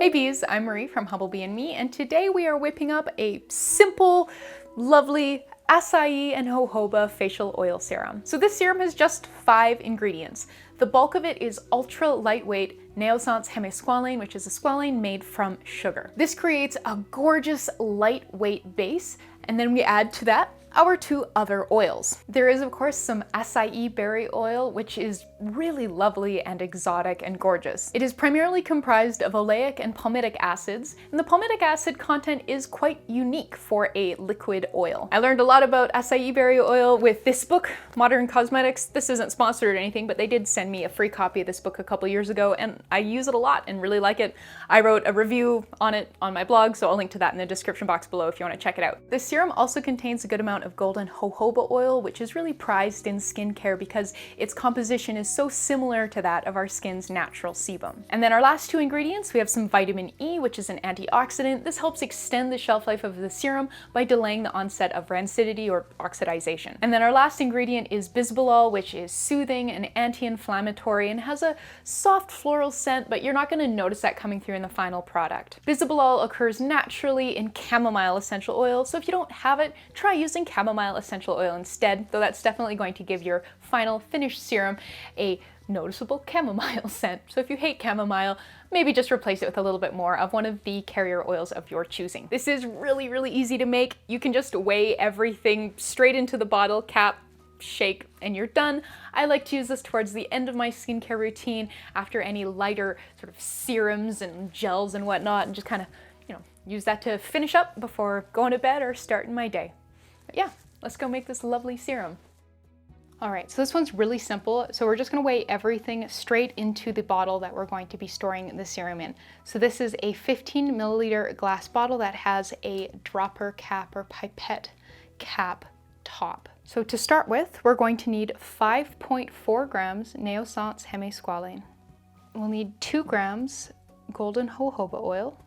Hey bees, I'm Marie from Humblebee and Me, and today we are whipping up a simple, lovely Açaí and Jojoba facial oil serum. So this serum has just 5 ingredients. The bulk of it is ultra lightweight Neossance Hemisqualane, which is a squalane made from sugar. This creates a gorgeous lightweight base, and then we add to that our 2 other oils. There is of course some acai berry oil, which is really lovely and exotic and gorgeous. It is primarily comprised of oleic and palmitic acids, and the palmitic acid content is quite unique for a liquid oil. I learned a lot about acai berry oil with this book, Modern Cosmetics. This isn't sponsored or anything, but they did send me a free copy of this book a couple years ago, and I use it a lot and really like it. I wrote a review on it on my blog, so I'll link to that in the description box below if you want to check it out. This serum also contains a good amount of golden jojoba oil, which is really prized in skincare because its composition is so similar to that of our skin's natural sebum. And then our last 2 ingredients, we have some vitamin E, which is an antioxidant. This helps extend the shelf life of the serum by delaying the onset of rancidity or oxidization. And then our last ingredient is bisabolol, which is soothing and anti-inflammatory and has a soft floral scent, but you're not going to notice that coming through in the final product. Bisabolol occurs naturally in chamomile essential oil, so if you don't have it, try using chamomile essential oil instead, though that's definitely going to give your final finished serum a noticeable chamomile scent. So if you hate chamomile, maybe just replace it with a little bit more of one of the carrier oils of your choosing. This is really, really easy to make. You can just weigh everything straight into the bottle cap, shake, and you're done. I like to use this towards the end of my skincare routine after any lighter sort of serums and gels and whatnot, and just kind of, use that to finish up before going to bed or starting my day. But yeah, let's go make this lovely serum. All right, so this one's really simple. So we're just gonna weigh everything straight into the bottle that we're going to be storing the serum in. So this is a 15 milliliter glass bottle that has a dropper cap or pipette cap top. So to start with, we're going to need 5.4 grams Neossance Hemisqualane. We'll need 2 grams golden jojoba oil,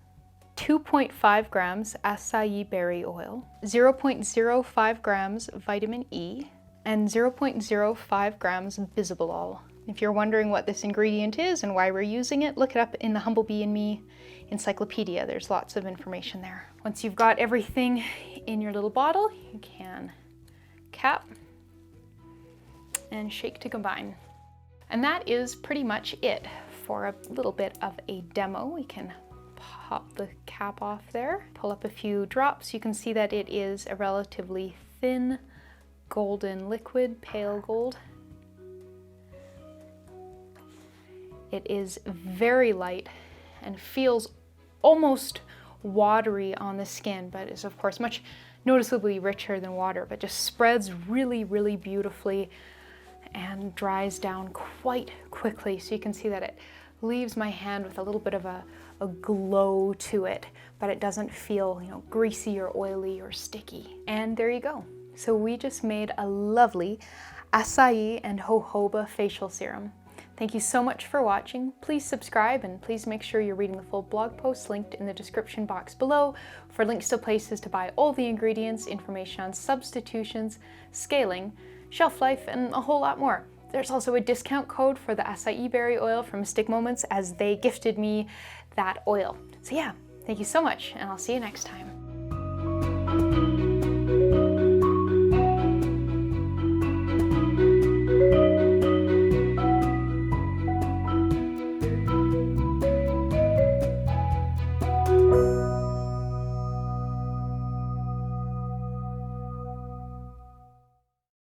2.5 grams acai berry oil, 0.05 grams vitamin E, and 0.05 grams bisabolol. If you're wondering what this ingredient is and why we're using it, look it up in the Humblebee and Me encyclopedia. There's lots of information there. Once you've got everything in your little bottle, you can cap and shake to combine. And that is pretty much it for a little bit of a demo. We can pop the cap off there, pull up a few drops. You can see that it is a relatively thin golden liquid, pale gold. It is very light and feels almost watery on the skin, but is of course much noticeably richer than water, but just spreads really, really beautifully and dries down quite quickly. So you can see that it leaves my hand with a little bit of a glow to it, but it doesn't feel, greasy or oily or sticky. And there you go. So we just made a lovely acai and jojoba facial serum. Thank you so much for watching. Please subscribe and please make sure you're reading the full blog post linked in the description box below for links to places to buy all the ingredients, information on substitutions, scaling, shelf life, and a whole lot more. There's also a discount code for the acai berry oil from Stick Moments, as they gifted me that oil. So yeah, thank you so much, and I'll see you next time.